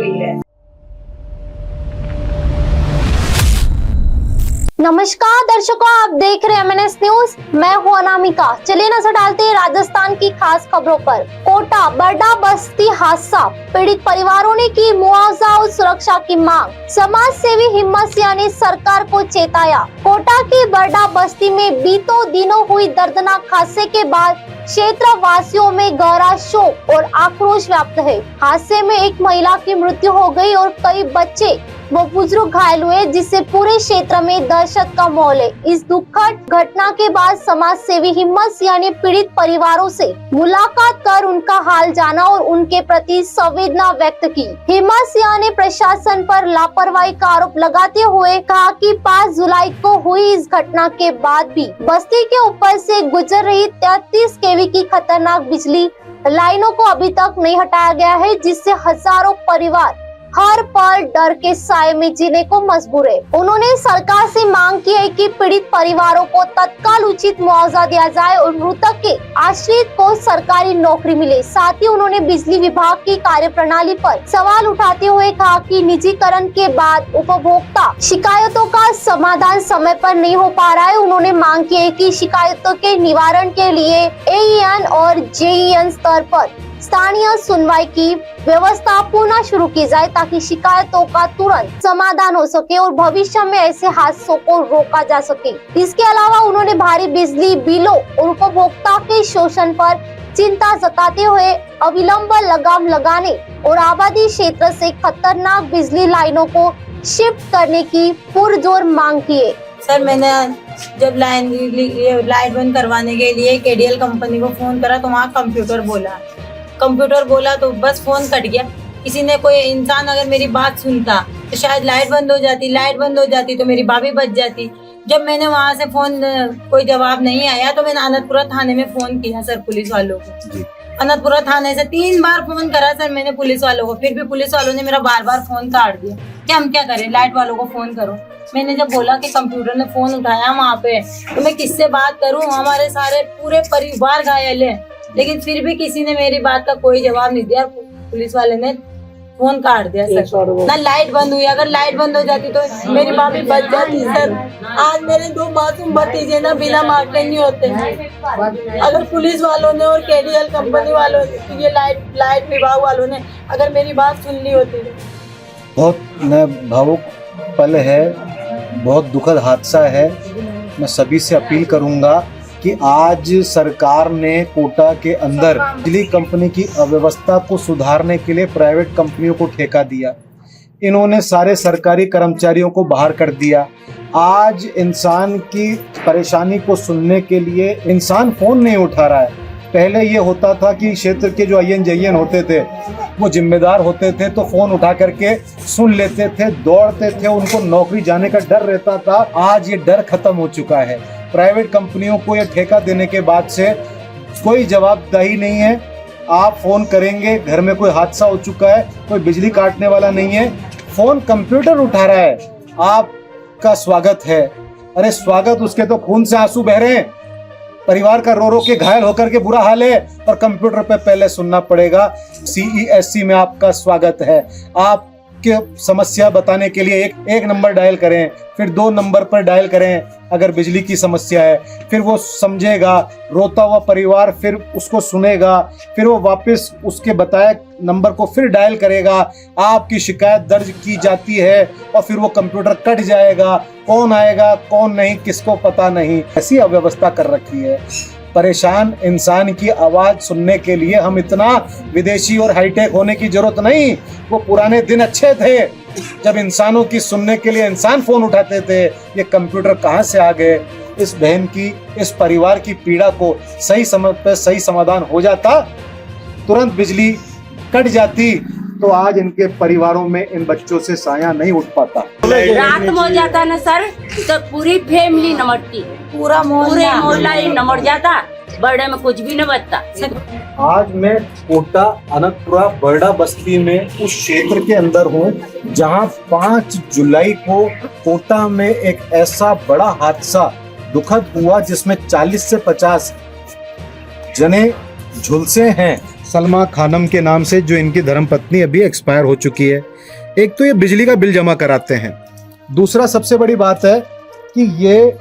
गई है। नमस्कार दर्शकों, आप देख रहे हैं MNS न्यूज। मैं हूं अनामिका। चलिए नजर डालते हैं राजस्थान की खास खबरों पर। कोटा बरडा बस्ती हादसा, पीड़ित परिवारों ने की मुआवजा और सुरक्षा की मांग। समाज सेवी हिम्मत सिंह ने सरकार को चेताया। कोटा की बरडा बस्ती में बीतों दिनों हुई दर्दनाक हादसे के बाद क्षेत्र वासियों में गहरा शोक और आक्रोश व्याप्त है। हादसे में एक महिला की मृत्यु हो गई और कई बच्चे वो बुजुर्ग घायल हुए, जिससे पूरे क्षेत्र में दहशत का माहौल है। इस दुखद घटना के बाद समाज सेवी हिम्मत सिंह ने पीड़ित परिवारों से मुलाकात कर उनका हाल जाना और उनके प्रति संवेदना व्यक्त की। हिम्मत सिंह ने प्रशासन पर लापरवाही का आरोप लगाते हुए कहा कि 5 जुलाई को हुई इस घटना के बाद भी बस्ती के ऊपर से गुजर रही 33 kV की खतरनाक बिजली लाइनों को अभी तक नहीं हटाया गया है, जिससे हजारों परिवार हर पल डर के साए में जीने को मजबूर है। उन्होंने सरकार से मांग की है कि पीड़ित परिवारों को तत्काल उचित मुआवजा दिया जाए और मृतक के आश्रित को सरकारी नौकरी मिले। साथ ही उन्होंने बिजली विभाग की कार्यप्रणाली पर सवाल उठाते हुए कहा कि निजीकरण के बाद उपभोक्ता शिकायतों का समाधान समय पर नहीं हो पा रहा है। उन्होंने मांग की है कि शिकायतों के निवारण के लिए AEN और JEN स्तर पर स्थानीय सुनवाई की व्यवस्था पुनः शुरू की जाए, ताकि शिकायतों का तुरंत समाधान हो सके और भविष्य में ऐसे हादसों को रोका जा सके। इसके अलावा उन्होंने भारी बिजली बिलों और उपभोक्ता के शोषण पर चिंता जताते हुए अविलंब लगाम लगाने और आबादी क्षेत्र से खतरनाक बिजली लाइनों को शिफ्ट करने की पुरजोर मांग की है। सर, मैंने जब लाइट बंद करवाने के लिए KDL कंपनी को फोन करा तो वहाँ कंप्यूटर बोला तो बस फोन कट गया। किसी ने कोई इंसान अगर मेरी बात सुनता तो शायद लाइट बंद हो जाती तो मेरी भाभी बच जाती। जब मैंने वहाँ से फोन कोई जवाब नहीं आया तो मैंने अनंतपुरा थाने में फोन किया सर, पुलिस वालों को। अनंतपुरा थाने से 3 बार फोन करा सर मैंने पुलिस वालों को, फिर भी पुलिस वालों ने मेरा बार फोन काट दिया कि हम क्या करें, लाइट वालों को फोन करो। मैंने जब बोला कि कंप्यूटर ने फोन उठाया वहाँ पे तो मैं किससे बात करूँ, हमारे सारे पूरे परिवार घायल है, लेकिन फिर भी किसी ने मेरी बात का कोई जवाब नहीं दिया। पुलिस वाले ने फोन काट दिया सर। ना लाइट बंद हुई, अगर लाइट बंद हो जाती तो मेरी भाभी बच जाती सर। आज मेरे 2 मासूम भतीजे ना बिना मार के नहीं होते। अगर पुलिस वालों ने और KDL कंपनी वालों ने, ये लाइट विभाग वालों ने अगर मेरी बात सुन ली होती। बहुत भावुक पल है, बहुत दुखद हादसा है। मैं सभी से अपील करूंगा कि आज सरकार ने कोटा के अंदर बिजली कंपनी की अव्यवस्था को सुधारने के लिए प्राइवेट कंपनियों को ठेका दिया। इन्होंने सारे सरकारी कर्मचारियों को बाहर कर दिया। आज इंसान की परेशानी को सुनने के लिए इंसान फोन नहीं उठा रहा है। पहले ये होता था कि क्षेत्र के जो IN JEN होते थे वो जिम्मेदार होते थे तो फोन उठा करके सुन लेते थे, दौड़ते थे, उनको नौकरी जाने का डर रहता था। आज ये डर खत्म हो चुका है। प्राइवेट कंपनियों को ये ठेका देने के बाद से कोई जवाबदेही नहीं है। आप फोन करेंगे, घर में कोई हादसा हो चुका है, कोई बिजली काटने वाला नहीं है, फोन कंप्यूटर उठा रहा है, आपका स्वागत है। अरे स्वागत, उसके तो खून से आंसू बह रहे हैं, परिवार का रो के घायल होकर के बुरा हाल है, और कंप्यूटर पे पहले सुनना पड़ेगा। CESC में आपका स्वागत है। आपके समस्या बताने के लिए एक नंबर डायल करें, फिर 2 नंबर पर डायल करें अगर बिजली की समस्या है, फिर वो समझेगा, रोता हुआ परिवार फिर उसको सुनेगा, फिर वो वापस उसके बताए नंबर को फिर डायल करेगा। आपकी शिकायत दर्ज की जाती है और फिर वो कंप्यूटर कट जाएगा। कौन आएगा कौन नहीं किसको पता नहीं। ऐसी अव्यवस्था कर रखी है। परेशान इंसान की आवाज सुनने के लिए हम इतना विदेशी और हाईटेक होने की जरूरत नहीं। वो पुराने दिन अच्छे थे जब इंसानों की सुनने के लिए इंसान फोन उठाते थे। ये कंप्यूटर कहाँ से आ गए। इस बहन की, इस परिवार की पीड़ा को सही समय पर सही समाधान हो जाता, तुरंत बिजली कट जाती, तो आज इनके परिवारों में इन बच्चों से साया नहीं उठ पाता। रात में हो जाता ना सर तो पूरी फैमिली नमटती, पूरा मोहल्ला ही नमट जाता, बड़े में कुछ भी न बचता। आज मैं कोटा अनंतपुरा बरडा बस्ती में उस क्षेत्र के अंदर हूँ जहाँ 5 जुलाई को कोटा में एक ऐसा बड़ा हादसा दुखद हुआ जिसमें 40 से 50 जने झुलसे हैं। सलमा खानम के नाम से, जो इनकी धर्मपत्नी अभी एक्सपायर हो चुकी है। एक तो ये बिजली का बिल जमा कराते हैं, दूसरा सबसे बड़ी बात है कि ये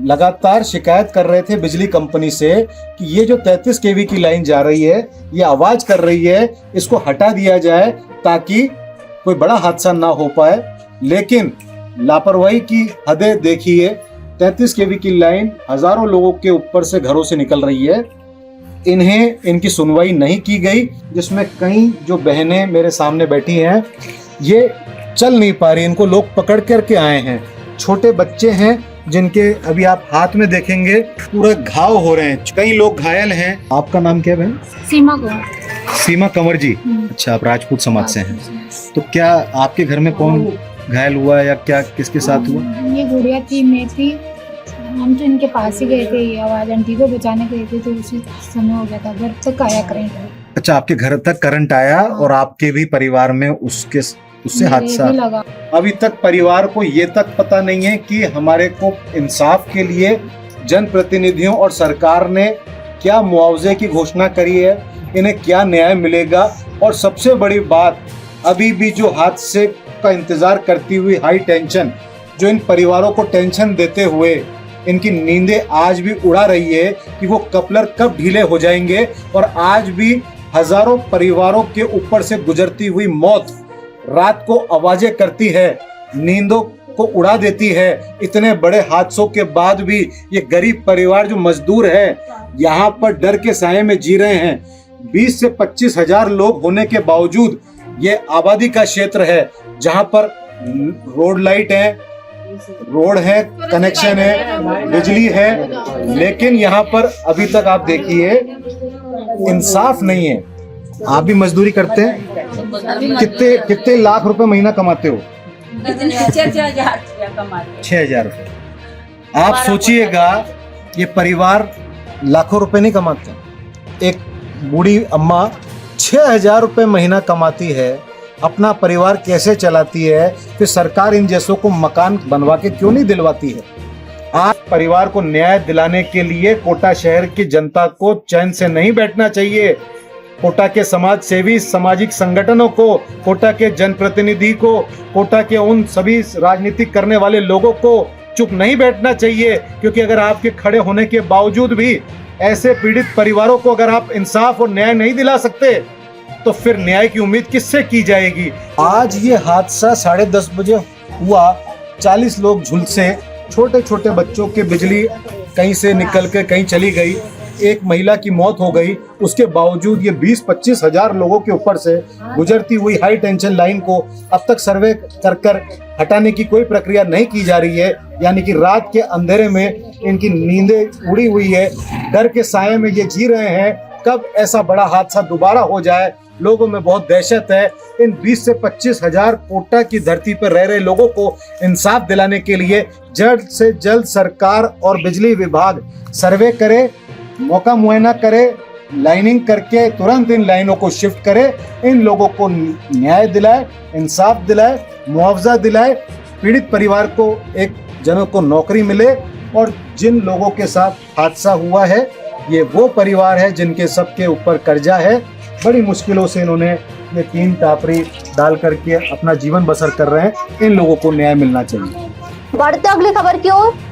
लगातार शिकायत कर रहे थे बिजली कंपनी से कि ये जो 33 केवी की लाइन जा रही है, ये आवाज कर रही है, इसको हटा दिया जाए ताकि कोई बड़ा हादसा ना हो पाए। लेकिन लापरवाही की हदें देखिए, 33 केवी की लाइन हजारों लोगों के ऊपर से घरों से निकल रही है, इनकी सुनवाई नहीं की गई, जिसमें कई जो बहनें मेरे सामने बैठी हैं ये चल नहीं पा रही, इनको लोग पकड़ करके आए हैं। छोटे बच्चे हैं जिनके अभी आप हाथ में देखेंगे पूरे घाव हो रहे हैं, कई लोग घायल हैं। आपका नाम क्या है बहन? सीमा को। सीमा कंवर जी। अच्छा, आप राजपूत समाज से हैं। तो क्या आपके घर में कौन घायल हुआ या क्या, किसके साथ हुआ? ये गुड़िया थी, मैं थी, हम तो इनके पास ही गए थे, ये आवाज आंटी को बचाने गए थे, तो उसी समय हो गया था, घर तक आया करंट। अच्छा, आपके घर तक करंट आया और आपके भी परिवार में उससे हादसा लगा। अभी तक परिवार को ये तक पता नहीं है कि हमारे को इंसाफ के लिए जनप्रतिनिधियों और सरकार ने क्या मुआवजे की घोषणा करी है, इन्हें क्या न्याय मिलेगा। और सबसे बड़ी बात, अभी भी जो हादसे का इंतजार करती हुई हाई टेंशन, जो इन परिवारों को टेंशन देते हुए इनकी नींदें आज भी उड़ा रही है कि वो कपलर कब ढीले हो जाएंगे। और आज भी हजारों परिवारों के ऊपर से गुजरती हुई मौत रात को आवाजें करती है, नींदों को उड़ा देती है। इतने बड़े हादसों के बाद भी ये गरीब परिवार जो मजदूर है यहाँ पर डर के साये में जी रहे हैं। 20 से 25 हजार लोग होने के बावजूद ये आबादी का क्षेत्र है जहाँ पर रोड लाइट है, रोड है, कनेक्शन है, बिजली है, लेकिन यहाँ पर अभी तक आप देखिए इंसाफ नहीं है। आप भी मजदूरी करते हैं? कितने लाख रुपए महीना कमाते हो? 6,000 रुपए। आप सोचिएगा ये परिवार लाखों रुपए नहीं कमाते। एक बूढ़ी अम्मा 6,000 रुपए महीना कमाती है, अपना परिवार कैसे चलाती है? फिर सरकार इन जैसों को मकान बनवा के क्यों नहीं दिलवाती है? आज परिवार को न्याय दिलाने के लिए कोटा शहर की जनता को चैन से नहीं बैठना चाहिए। कोटा के समाज सेवी, सामाजिक संगठनों को, कोटा के जनप्रतिनिधि को, कोटा के उन सभी राजनीतिक करने वाले लोगों को चुप नहीं बैठना चाहिए। क्योंकि अगर आपके खड़े होने के बावजूद भी ऐसे पीड़ित परिवारों को अगर आप इंसाफ और न्याय नहीं दिला सकते तो फिर न्याय की उम्मीद किससे की जाएगी? आज ये हादसा 10:30 बजे हुआ, 40 लोग झुलसे, छोटे छोटे बच्चों के बिजली कहीं से निकल के कहीं चली गई, एक महिला की मौत हो गई। उसके बावजूद ये 20-25 हजार लोगों के ऊपर से गुजरती हुई हाई टेंशन लाइन को अब तक सर्वे कर हटाने की कोई प्रक्रिया नहीं की जा रही है। यानी कि रात के अंधेरे में इनकी नींदें उड़ी हुई है, डर के साये में ये जी रहे हैं कब ऐसा बड़ा हादसा दोबारा हो जाए। लोगों में बहुत दहशत है। इन 20 से 25 हजार कोटा की धरती पर रह रहे लोगों को इंसाफ दिलाने के लिए जल्द से जल्द सरकार और बिजली विभाग सर्वे करे, मौका मुआयना करे, लाइनिंग करके तुरंत इन लाइनों को शिफ्ट करे, इन लोगों को न्याय दिलाए, इंसाफ दिलाए, मुआवजा दिलाए, पीड़ित परिवार को एक जनों को नौकरी मिले। और जिन लोगों के साथ हादसा हुआ है ये वो परिवार है जिनके सबके ऊपर कर्जा है, बड़ी मुश्किलों से इन्होंने ये 3 टापरी डाल करके अपना जीवन बसर कर रहे हैं। इन लोगों को न्याय मिलना चाहिए। बढ़ते अगली खबर की ओर।